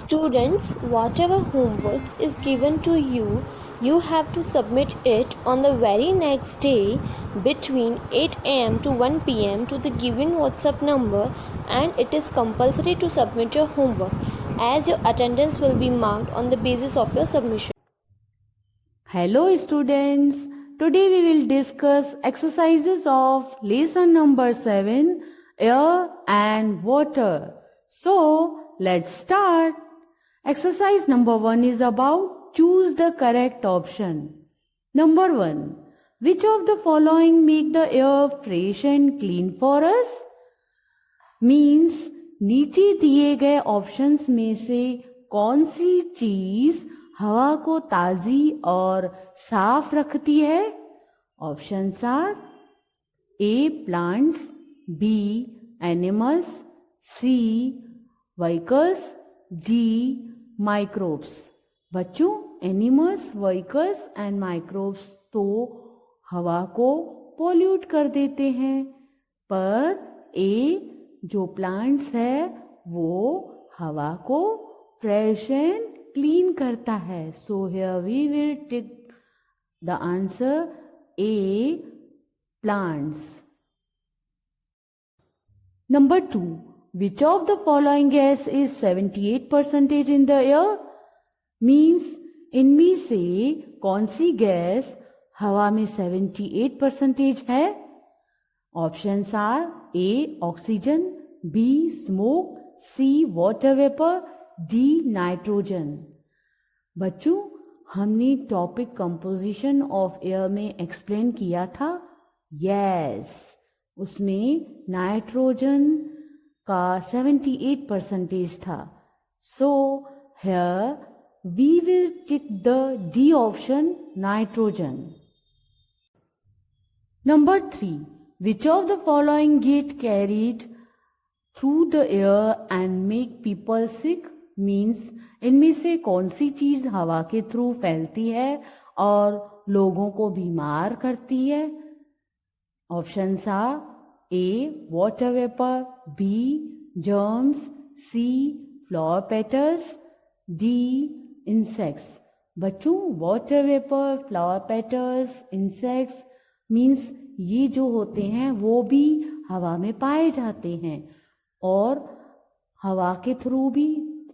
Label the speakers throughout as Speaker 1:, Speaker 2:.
Speaker 1: Students, whatever homework is given to you, you have to submit it on the very next day between 8 am to 1 pm to the given WhatsApp number, and it is compulsory to submit your homework as your attendance will be marked on the basis of your submission.
Speaker 2: Hello students, today we will discuss exercises of lesson number 7, air and water. So let's start. Exercise number 1 is about choose the correct option. Number 1, which of the following make the air fresh and clean for us? Means नीचे दिए गए options में से कौन सी चीज हवा को ताजी और साफ रखती है? Options are A plants, B animals, C vehicles, D microbes. बच्चों, एनिमल्स, व्हीकल्स एंड माइक्रोब्स तो हवा को पोल्यूट कर देते हैं, पर ए जो प्लांट्स है वो हवा को फ्रेश एंड क्लीन करता है. So here we will tick the answer A plants. Number 2, which of the following gas is 78% in the air? Means इनमें से कौन सी गैस हवा में 78% है? Options are A oxygen, B smoke, C water vapour, D nitrogen. बच्चों, हमने topic composition of air में explain किया था. यस, उसमें नाइट्रोजन का 78% था. So here we will tick the D option, nitrogen. Number 3, which of the following get carried through the air and make people sick? Means इनमें से कौन सी चीज हवा के थ्रू फैलती है और लोगों को बीमार करती है? Options are A water vapour, B germs, C flower petals, D insects. बच्चों, water vapour, flower petals, insects means ये जो होते हैं वो भी हवा में पाए जाते हैं और हवा के थ्रू भी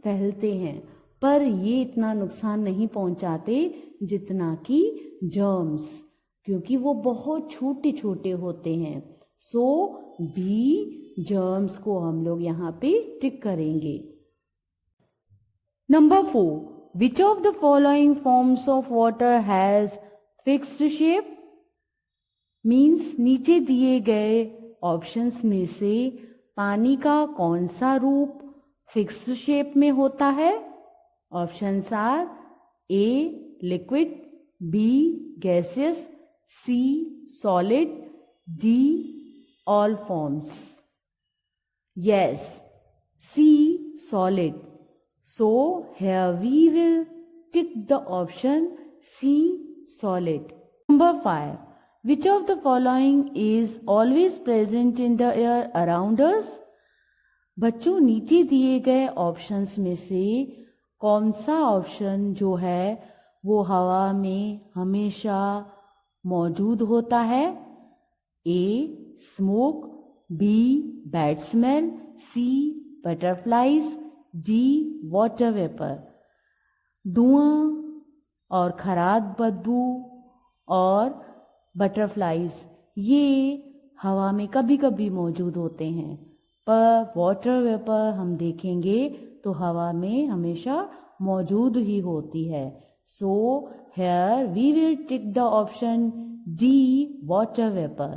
Speaker 2: फैलते हैं, पर ये इतना नुकसान नहीं पहुंचाते जितना कि जर्म्स, क्योंकि वो बहुत छोटे छोटे होते हैं. सो बी जर्म्स को हम लोग यहाँ पे टिक करेंगे. Number 4, which of the following forms of water has fixed shape? Means नीचे दिए गए ऑप्शंस में से पानी का कौन सा रूप फिक्स्ड शेप में होता है? Options are A liquid, B gaseous, C solid, D all forms. Yes, C solid. So here we will tick the option C solid. Number 5, which of the following is always present in the air around us? बच्चों, नीचे दिए गए options में से कौन सा option जो है वो हवा में हमेशा मौजूद होता है? A smoke, B bad smell, C butterflies, D water vapour. धुआं और खराब बदबू और बटरफ्लाइज ये हवा में कभी कभी मौजूद होते हैं, पर वाटर वेपर हम देखेंगे तो हवा में हमेशा मौजूद ही होती है. So here we will tick the option D water vapour.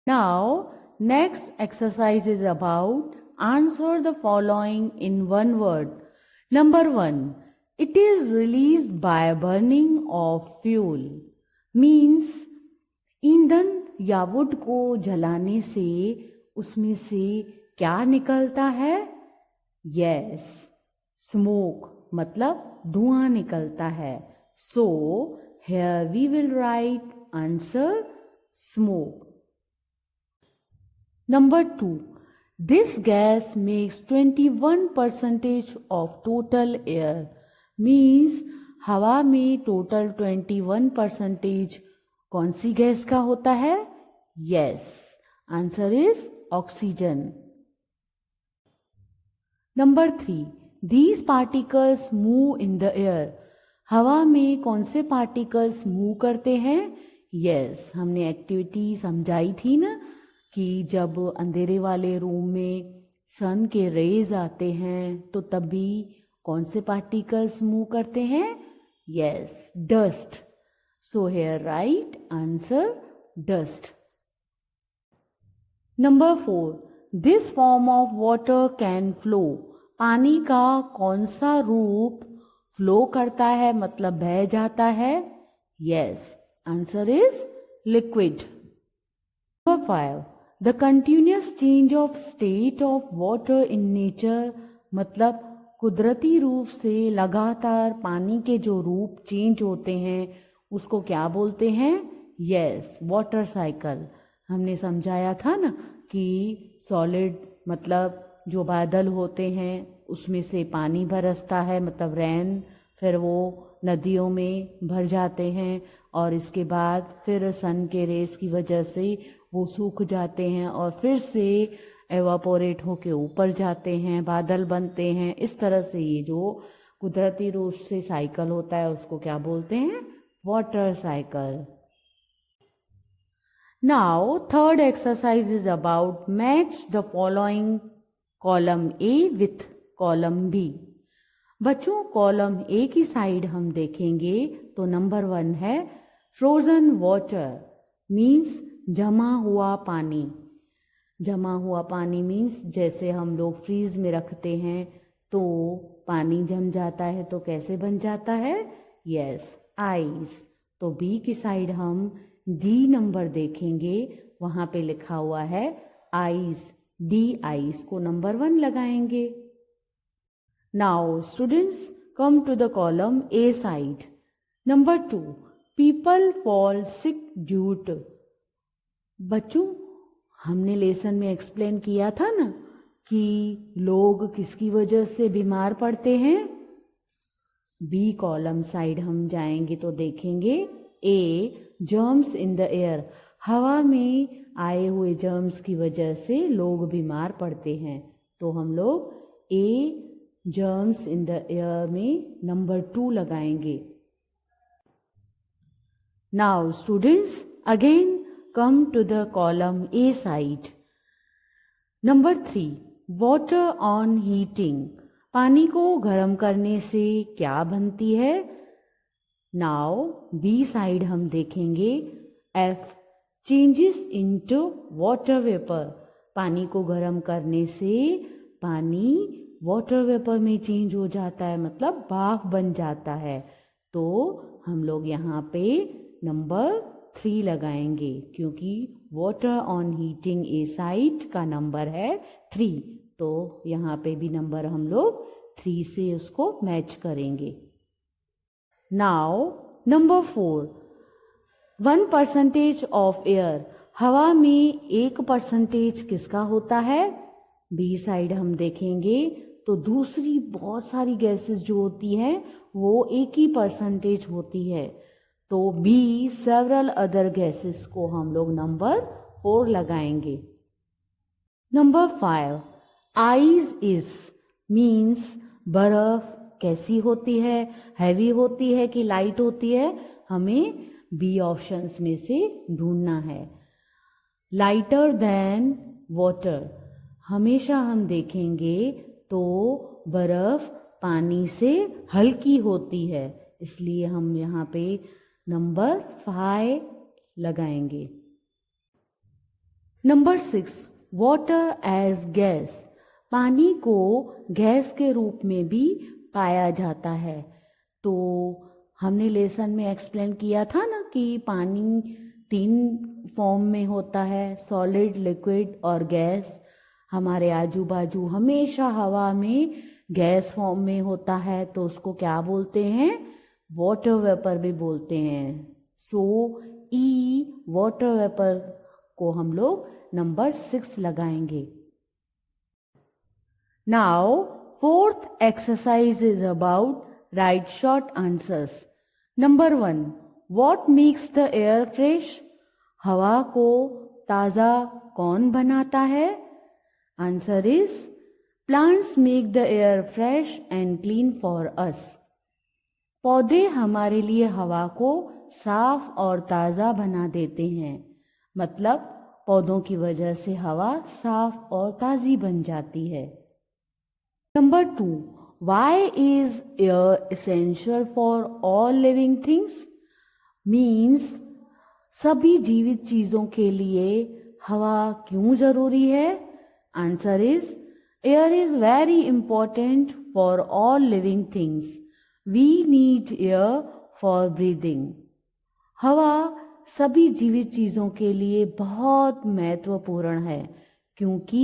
Speaker 2: Now next exercise is about answer the following in one word. Number 1, it is released by burning of fuel. Means ईंधन या वुड को जलाने से उसमें से क्या निकलता है? यस, स्मोक, मतलब धुआं निकलता है. So here we will write answer smoke. Number 2, This gas makes 21% of total air. Means हवा में टोटल 21% कौन सी गैस का होता है? Yes, answer is oxygen. Number 3, these particles move in the air. हवा में कौन से पार्टिकल्स मूव करते हैं? यस, हमने एक्टिविटी समझाई थी ना कि जब अंधेरे वाले रूम में सन के रेज आते हैं तो तभी कौन से पार्टिकल्स मूव करते हैं? Yes, dust. So here right answer dust. Number 4, this form of water can flow. पानी का कौन सा रूप फ्लो करता है, मतलब बह जाता है? Yes, answer is liquid. Number 5, the continuous change of state of water in nature, मतलब कुदरती रूप से लगातार पानी के जो रूप चेंज होते हैं उसको क्या बोलते हैं? Yes, water cycle. हमने समझाया था ना कि सॉलिड मतलब जो बादल होते हैं उसमें से पानी बरसता है, मतलब रेन, फिर वो नदियों में भर जाते हैं और इसके बाद फिर सन के रेस की वजह से वो सूख जाते हैं और फिर से एवापोरेट होके ऊपर जाते हैं, बादल बनते हैं. इस तरह से ये जो कुदरती रूप से साइकिल होता है उसको क्या बोलते हैं? Water cycle. Now third exercise is about match the following column A with column B. बच्चों, कॉलम ए की साइड हम देखेंगे तो नंबर 1 है फ्रोजन वाटर, मीन्स जमा हुआ पानी. जमा हुआ पानी मीन्स जैसे हम लोग फ्रीज में रखते हैं तो पानी जम जाता है तो कैसे बन जाता है? Yes, ice. तो बी की साइड हम जी नंबर देखेंगे, वहां पे लिखा हुआ है आइस. डी आइस को नंबर 1 लगाएंगे. Now students come to the column A side. Number 2, people fall sick due to. बच्चों, हमने लेसन में एक्सप्लेन किया था ना कि लोग किसकी वजह से बीमार पड़ते हैं. बी कॉलम साइड हम जाएंगे तो देखेंगे ए जर्म्स इन द एयर. हवा में आए हुए जर्म्स की वजह से लोग बीमार पड़ते हैं. तो हम लोग ए जर्म्स इन द एयर में नंबर 2 लगाएंगे. Now students again come to the column A side. Number 3, water on heating. पानी को गर्म करने से क्या बनती है? Now B side हम देखेंगे F, changes into water vapor. पानी को गर्म करने से पानी वाटर वेपर में चेंज हो जाता है, मतलब भाप बन जाता है. तो हम लोग यहाँ पे नंबर 3 लगाएंगे क्योंकि water on heating a side का नंबर है 3. तो यहाँ पे भी नंबर हम लोग 3 से उसको मैच करेंगे. Now number 4, 1% of air. हवा में 1% किसका होता है? बी साइड हम देखेंगे तो दूसरी बहुत सारी गैसेस जो होती हैं वो 1% होती है. तो बी सेवरल अदर गैसेस को हम लोग नंबर 4 लगाएंगे. नंबर 5, आइस इज मीन्स बर्फ कैसी होती है? हैवी होती है कि लाइट होती है? हमें बी ऑप्शंस में से ढूंढना है. Lighter than water. हमेशा हम देखेंगे तो बर्फ पानी से हल्की होती है, इसलिए हम यहाँ पे नंबर 5 लगाएंगे. Number 6, water as gas. पानी को गैस के रूप में भी पाया जाता है. तो हमने लेसन में एक्सप्लेन किया था ना कि पानी 3 फॉर्म में होता है, सॉलिड, लिक्विड और गैस. हमारे आजू बाजू हमेशा हवा में गैस फॉर्म में होता है तो उसको क्या बोलते हैं? वाटर वेपर भी बोलते हैं. सो ई वाटर वेपर को हम लोग नंबर 6 लगाएंगे. Now, fourth exercise is about write short answers. Number 1. What makes the air fresh? हवा को ताज़ा कौन बनाता है? Answer is plants make the air fresh and clean for us. पौधे हमारे लिए हवा को साफ और ताज़ा बना देते हैं. मतलब पौधों की वजह से हवा साफ और ताज़ी बन जाती है. Number 2. Why is air essential for all living things? Means सभी जीवित चीजों के लिए हवा क्यों जरूरी है? Answer is air is very important for all living things. We need air for breathing. हवा सभी जीवित चीजों के लिए बहुत महत्वपूर्ण है क्योंकि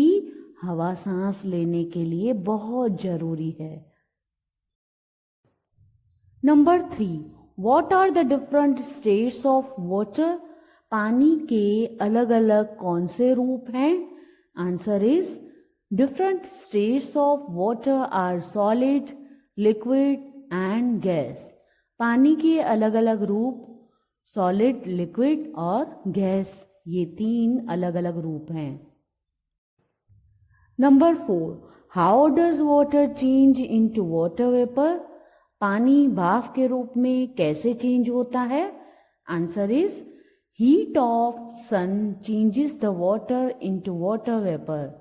Speaker 2: हवा सांस लेने के लिए बहुत जरूरी है. Number 3. What are the different states of water? पानी के अलग अलग कौन से रूप हैं? Answer is different states of water are solid, liquid and gas. पानी के अलग अलग रूप सॉलिड, लिक्विड और गैस, ये 3 अलग अलग रूप हैं. Number 4. How does water change into water vapor? पानी भाप के रूप में कैसे चेंज होता है? Answer is heat of sun changes the water into water vapor.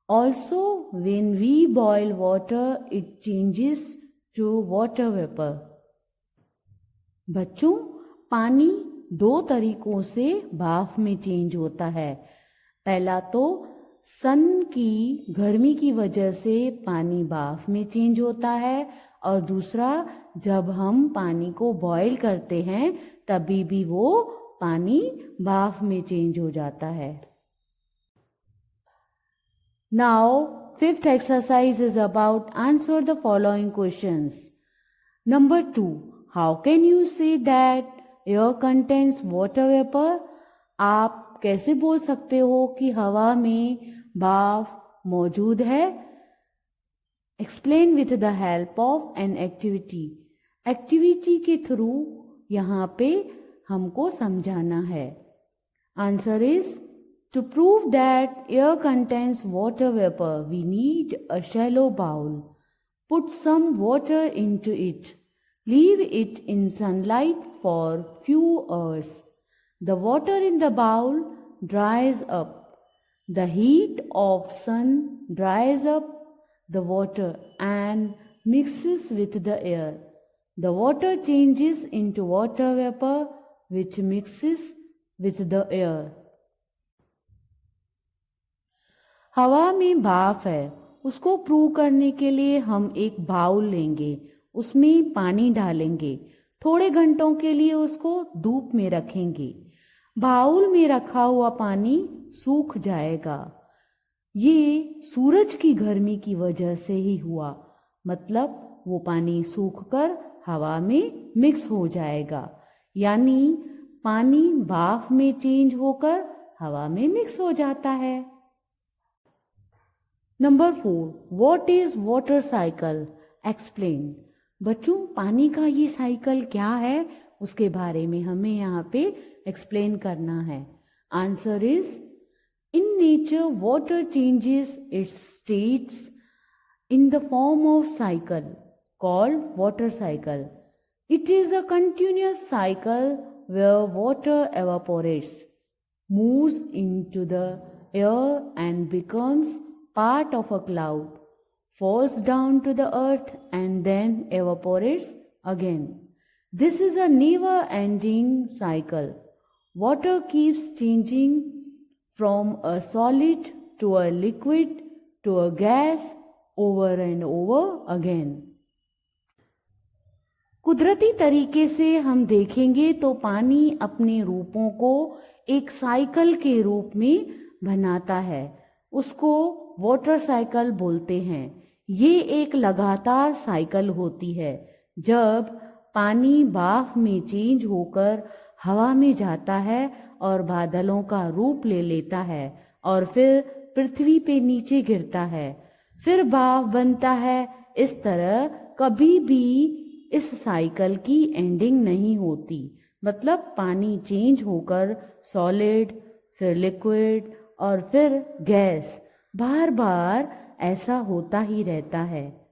Speaker 2: Also, when we boil water, it changes to water vapor. बच्चों, पानी 2 तरीकों से भाप में चेंज होता है. पहला तो सन की गर्मी की वजह से पानी भाप में चेंज होता है और दूसरा जब हम पानी को बॉईल करते हैं तभी भी वो पानी भाप में चेंज हो जाता है. Now, 5th exercise is about answer the following questions. Number 2. How can you say that air contains water vapor? आप कैसे बोल सकते हो कि हवा में भाप मौजूद है? Explain with the help of an activity. Activity के थ्रू यहाँ पे हमको समझाना है. Answer is to prove that air contains water vapor, we need a shallow bowl. Put some water into it. Leave it in sunlight for few hours. The water in the bowl dries up. The heat of sun dries up the water and mixes with the air. The water changes into water vapor which mixes with the air. हवा में भाप है, उसको prove करने के लिए हम एक बाउल लेंगे, उसमें पानी डालेंगे, थोड़े घंटों के लिए उसको धूप में रखेंगे. बाउल में रखा हुआ पानी सूख जाएगा. ये सूरज की गर्मी की वजह से ही हुआ, मतलब वो पानी सूखकर हवा में मिक्स हो जाएगा, यानी पानी भाप में चेंज होकर हवा में मिक्स हो जाता है. Number 4. What is water cycle? Explain. बच्चों, पानी का ये साइकिल क्या है उसके बारे में हमें यहाँ पे एक्सप्लेन करना है. Answer is in nature water changes its states in the form of cycle called water cycle. It is a continuous cycle where water evaporates, moves into the air and becomes part of a cloud, falls down to the earth and then evaporates again. This is a never-ending cycle. Water keeps changing from a solid to a liquid to a gas over and over again. कुदरती तरीके से हम देखेंगे तो पानी अपने रूपों को एक साइकिल के रूप में बनाता है. उसको वाटर साइकिल बोलते हैं. ये एक लगातार साइकिल होती है. जब पानी भाप में चेंज होकर हवा में जाता है और बादलों का रूप ले लेता है और फिर पृथ्वी पे नीचे गिरता है, फिर भाप बनता है। इस तरह कभी भी इस साइकिल की एंडिंग नहीं होती। मतलब पानी चेंज होकर सॉलिड, फिर लिक्विड और फिर गैस, बार बार ऐसा होता ही रहता है।